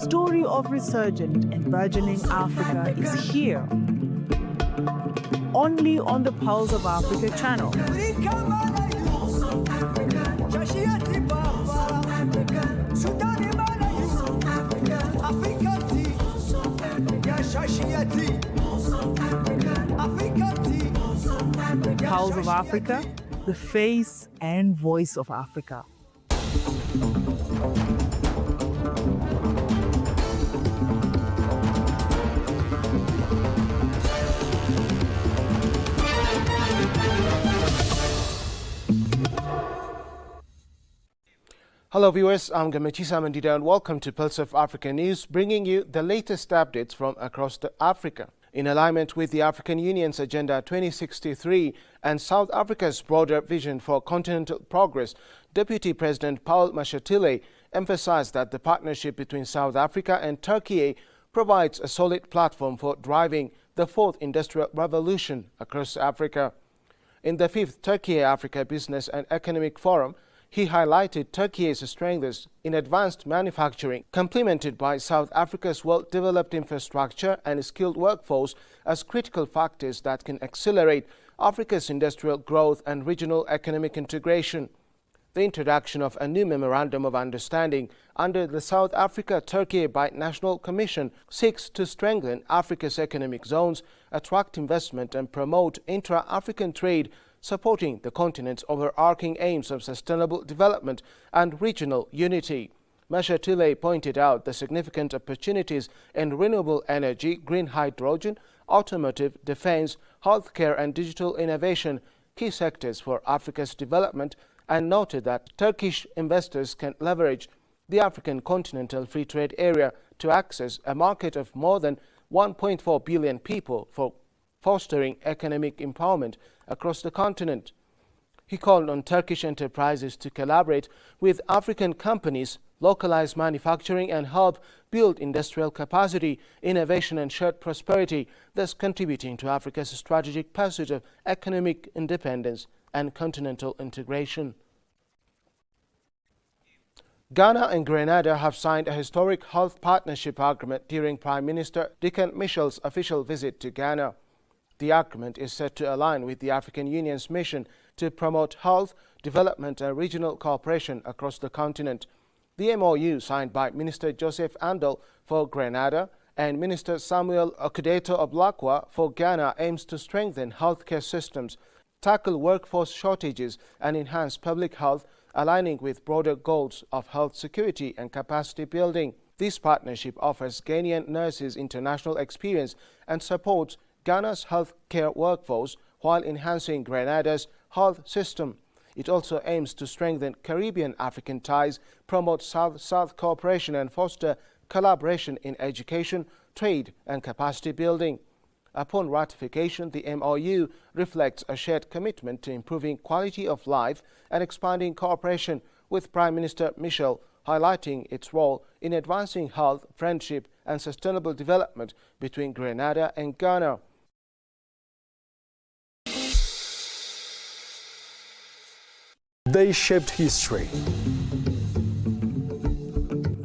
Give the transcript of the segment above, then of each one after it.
story of resurgent and burgeoning Africa is here, only on the Pulse of Africa channel. Pulse of Africa, the face and voice of Africa. Hello viewers, I'm Gamachisa Mandida and welcome to Pulse of Africa News, bringing you the latest updates from across Africa. In alignment with the African Union's Agenda 2063 and South Africa's broader vision for continental progress, Deputy President Paul Mashatile emphasized that the partnership between South Africa and Turkey provides a solid platform for driving the fourth industrial revolution across Africa. In the 5th Turkey-Africa Business and Economic Forum, he highlighted Turkey's strengths in advanced manufacturing, complemented by South Africa's well-developed infrastructure and skilled workforce as critical factors that can accelerate Africa's industrial growth and regional economic integration. The introduction of a new Memorandum of Understanding under the South Africa-Turkey Binational Commission seeks to strengthen Africa's economic zones, attract investment and promote intra-African trade, supporting the continent's overarching aims of sustainable development and regional unity. Mashatile pointed out the significant opportunities in renewable energy, green hydrogen, automotive, defense, healthcare and digital innovation, key sectors for Africa's development, and noted that Turkish investors can leverage the African Continental Free Trade Area to access a market of more than 1.4 billion people for fostering economic empowerment across the continent. He called on Turkish enterprises to collaborate with African companies, localize manufacturing and help build industrial capacity, innovation and shared prosperity, thus contributing to Africa's strategic pursuit of economic independence and continental integration. Ghana and Grenada have signed a historic health partnership agreement during Prime Minister Dickon Mitchell's official visit to Ghana. The agreement is set to align with the African Union's mission to promote health, development and regional cooperation across the continent. The MOU, signed by Minister Joseph Andal for Grenada and Minister Samuel Okudeto Oblakwa for Ghana, aims to strengthen healthcare systems, tackle workforce shortages and enhance public health, aligning with broader goals of health security and capacity building. This partnership offers Ghanaian nurses international experience and supports Ghana's healthcare workforce while enhancing Grenada's health system. It also aims to strengthen Caribbean-African ties, promote South-South cooperation and foster collaboration in education, trade and capacity building. Upon ratification, the MOU reflects a shared commitment to improving quality of life and expanding cooperation with Prime Minister Mitchell, highlighting its role in advancing health, friendship and sustainable development between Grenada and Ghana. They shaped history.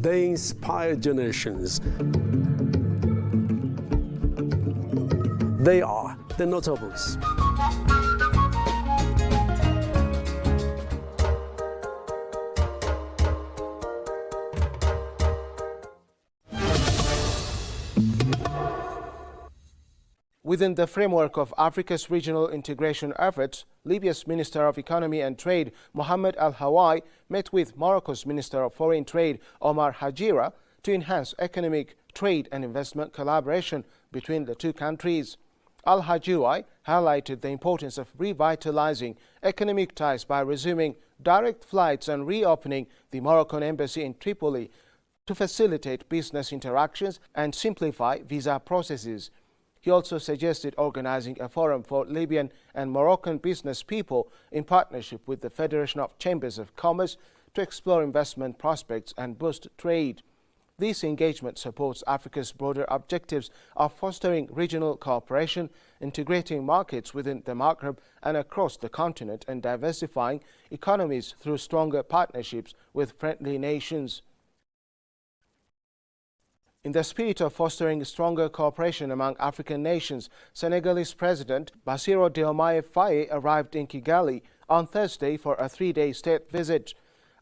They inspired generations. They are the notables. Within the framework of Africa's regional integration efforts, Libya's Minister of Economy and Trade, Mohamed Al-Hawai, met with Morocco's Minister of Foreign Trade, Omar Hajira, to enhance economic, trade and investment collaboration between the two countries. Al-Hajiri highlighted the importance of revitalizing economic ties by resuming direct flights and reopening the Moroccan embassy in Tripoli to facilitate business interactions and simplify visa processes. He also suggested organizing a forum for Libyan and Moroccan business people in partnership with the Federation of Chambers of Commerce to explore investment prospects and boost trade. This engagement supports Africa's broader objectives of fostering regional cooperation, integrating markets within the Maghreb and across the continent, and diversifying economies through stronger partnerships with friendly nations. In the spirit of fostering stronger cooperation among African nations, Senegalese President Bassirou Diomaye Faye arrived in Kigali on Thursday for a 3-day state visit.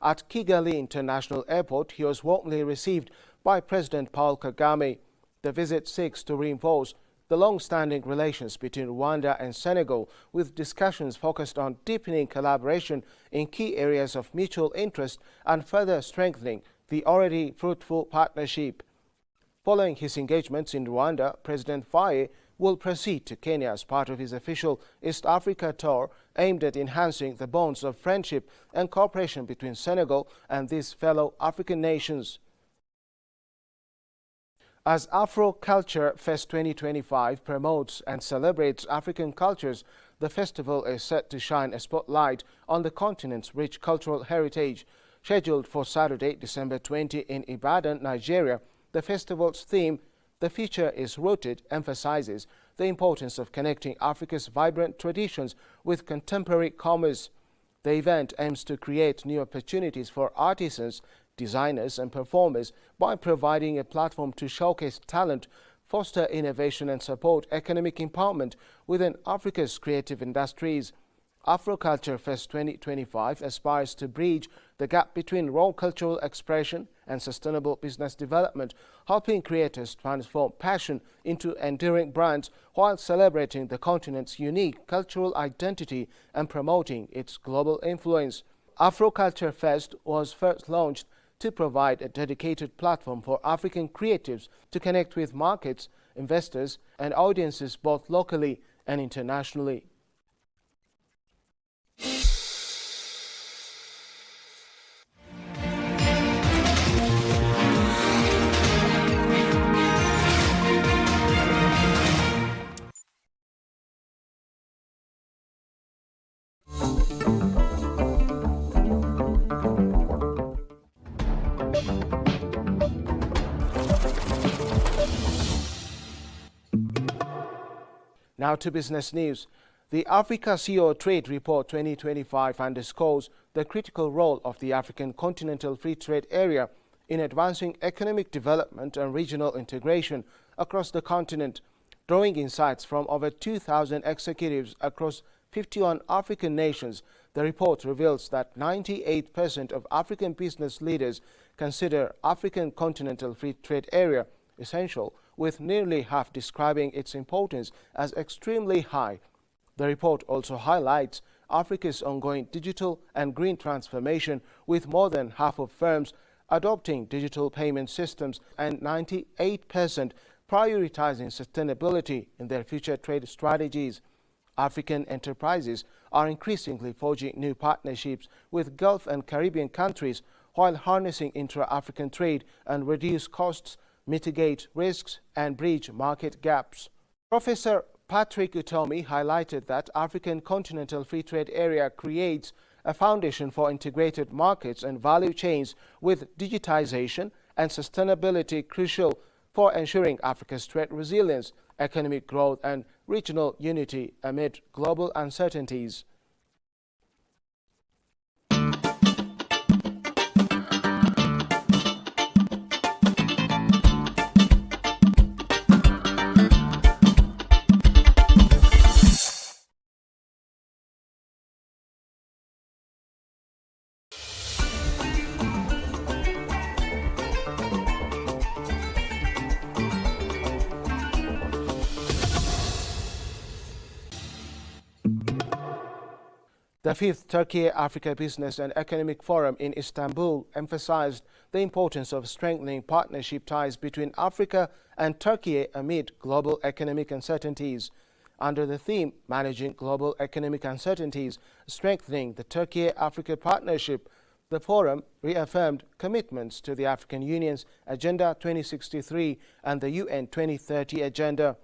At Kigali International Airport, he was warmly received by President Paul Kagame. The visit seeks to reinforce the long-standing relations between Rwanda and Senegal, with discussions focused on deepening collaboration in key areas of mutual interest and further strengthening the already fruitful partnership. Following his engagements in Rwanda, President Faye will proceed to Kenya as part of his official East Africa tour aimed at enhancing the bonds of friendship and cooperation between Senegal and these fellow African nations. As Afro Culture Fest 2025 promotes and celebrates African cultures, the festival is set to shine a spotlight on the continent's rich cultural heritage. Scheduled for Saturday, December 20 in Ibadan, Nigeria, the festival's theme, "The Future is Rooted," emphasizes the importance of connecting Africa's vibrant traditions with contemporary commerce. The event aims to create new opportunities for artisans, designers and performers by providing a platform to showcase talent, foster innovation and support economic empowerment within Africa's creative industries. Afroculture Fest 2025 aspires to bridge the gap between raw cultural expression and sustainable business development, helping creators transform passion into enduring brands while celebrating the continent's unique cultural identity and promoting its global influence. Afroculture Fest was first launched to provide a dedicated platform for African creatives to connect with markets, investors, and audiences both locally and internationally. Now to business news. The Africa CEO Trade Report 2025 underscores the critical role of the African Continental Free Trade Area in advancing economic development and regional integration across the continent. Drawing insights from over 2,000 executives across 51 African nations, the report reveals that 98% of African business leaders consider African Continental Free Trade Area essential, with nearly half describing its importance as extremely high. The report also highlights Africa's ongoing digital and green transformation, with more than half of firms adopting digital payment systems and 98% prioritizing sustainability in their future trade strategies. African enterprises are increasingly forging new partnerships with Gulf and Caribbean countries while harnessing intra-African trade and reduce costs, mitigate risks, and bridge market gaps. Professor Patrick Utomi highlighted that African Continental Free Trade Area creates a foundation for integrated markets and value chains, with digitization and sustainability crucial for ensuring Africa's trade resilience, economic growth, and regional unity amid global uncertainties. The fifth Turkey-Africa Business and Economic Forum in Istanbul emphasized the importance of strengthening partnership ties between Africa and Turkey amid global economic uncertainties. Under the theme, Managing Global Economic Uncertainties, Strengthening the Turkey-Africa Partnership, the forum reaffirmed commitments to the African Union's Agenda 2063 and the UN 2030 Agenda.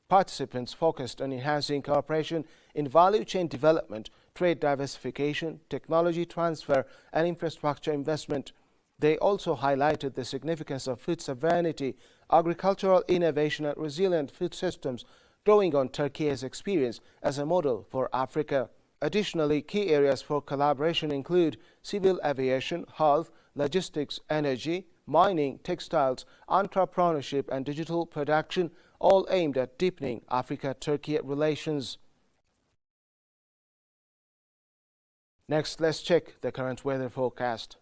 Participants focused on enhancing cooperation in value chain development, trade diversification, technology transfer, and infrastructure investment. They also highlighted the significance of food sovereignty, agricultural innovation, and resilient food systems, drawing on Turkey's experience as a model for Africa. Additionally, key areas for collaboration include civil aviation, health, logistics, energy, mining, textiles, entrepreneurship and digital production, all aimed at deepening Africa-Turkey relations. Next, let's check the current weather forecast.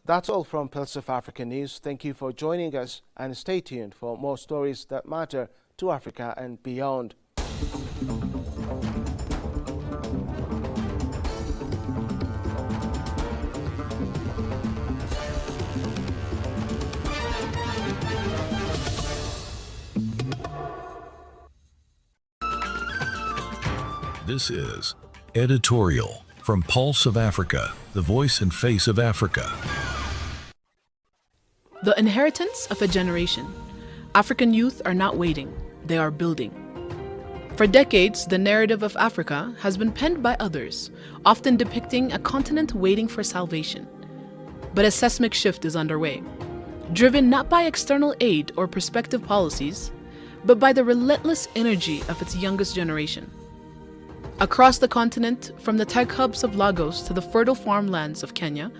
That's all from Pulse of Africa News. Thank you for joining us and stay tuned for more stories that matter to Africa and beyond. This is Editorial from Pulse of Africa, the voice and face of Africa. The inheritance of a generation. African youth are not waiting, they are building. For decades, the narrative of Africa has been penned by others, often depicting a continent waiting for salvation. But a seismic shift is underway, driven not by external aid or prospective policies, but by the relentless energy of its youngest generation. Across the continent, from the tech hubs of Lagos to the fertile farmlands of Kenya,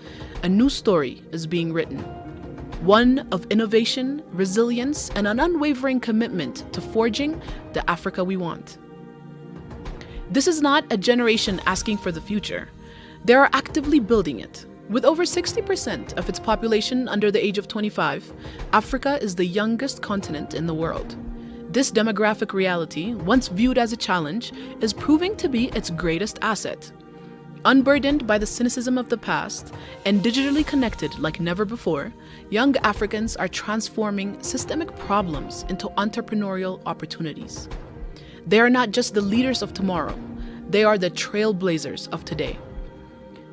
a new story is being written. One of innovation, resilience, and an unwavering commitment to forging the Africa we want. This is not a generation asking for the future. They are actively building it. With over 60% of its population under the age of 25, Africa is the youngest continent in the world. This demographic reality, once viewed as a challenge, is proving to be its greatest asset. Unburdened by the cynicism of the past and digitally connected like never before, young Africans are transforming systemic problems into entrepreneurial opportunities. They are not just the leaders of tomorrow, they are the trailblazers of today.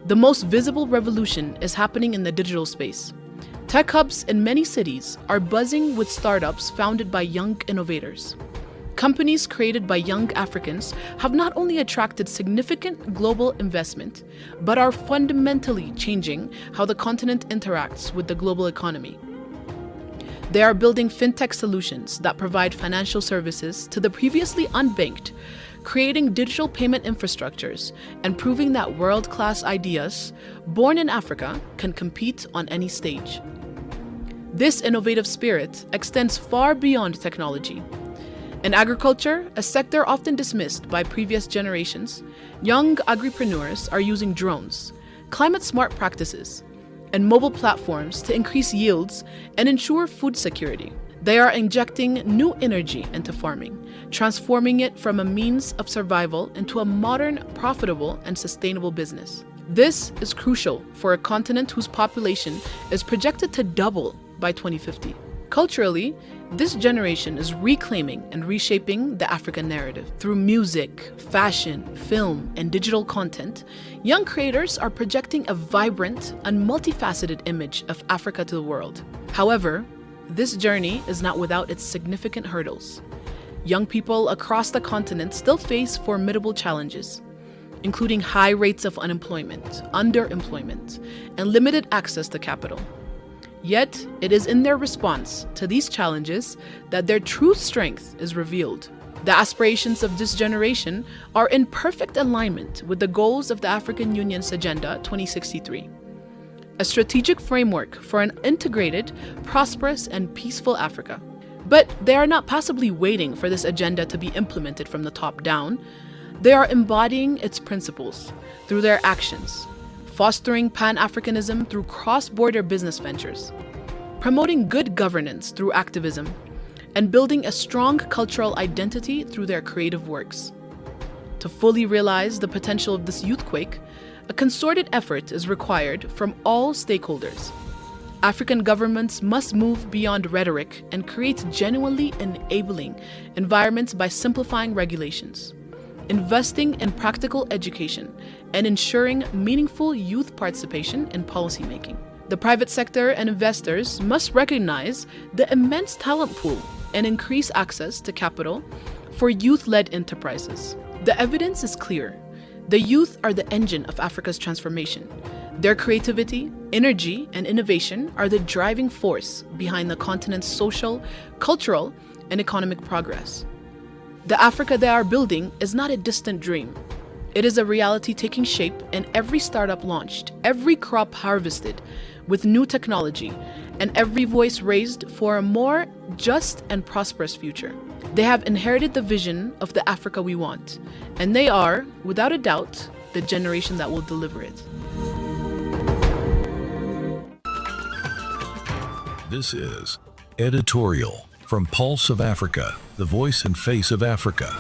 The most visible revolution is happening in the digital space. Tech hubs in many cities are buzzing with startups founded by young innovators. Companies created by young Africans have not only attracted significant global investment, but are fundamentally changing how the continent interacts with the global economy. They are building fintech solutions that provide financial services to the previously unbanked, creating digital payment infrastructures, and proving that world-class ideas, born in Africa, can compete on any stage. This innovative spirit extends far beyond technology. In agriculture, a sector often dismissed by previous generations, young agripreneurs are using drones, climate-smart practices, and mobile platforms to increase yields and ensure food security. They are injecting new energy into farming, transforming it from a means of survival into a modern, profitable, and sustainable business. This is crucial for a continent whose population is projected to double by 2050. Culturally, this generation is reclaiming and reshaping the African narrative. Through music, fashion, film, and digital content, young creators are projecting a vibrant and multifaceted image of Africa to the world. However, this journey is not without its significant hurdles. Young people across the continent still face formidable challenges, including high rates of unemployment, underemployment, and limited access to capital. Yet, it is in their response to these challenges that their true strength is revealed. The aspirations of this generation are in perfect alignment with the goals of the African Union's Agenda 2063, a strategic framework for an integrated, prosperous, and peaceful Africa. But they are not passively waiting for this agenda to be implemented from the top down. They are embodying its principles through their actions, fostering Pan-Africanism through cross-border business ventures, promoting good governance through activism, and building a strong cultural identity through their creative works. To fully realize the potential of this youthquake, a concerted effort is required from all stakeholders. African governments must move beyond rhetoric and create genuinely enabling environments by simplifying regulations, investing in practical education, and ensuring meaningful youth participation in policymaking. The private sector and investors must recognize the immense talent pool and increase access to capital for youth-led enterprises. The evidence is clear. The youth are the engine of Africa's transformation. Their creativity, energy, and innovation are the driving force behind the continent's social, cultural, and economic progress. The Africa they are building is not a distant dream. It is a reality taking shape in every startup launched, every crop harvested with new technology, and every voice raised for a more just and prosperous future. They have inherited the vision of the Africa we want, and they are, without a doubt, the generation that will deliver it. This is Editorial from Pulse of Africa, the voice and face of Africa.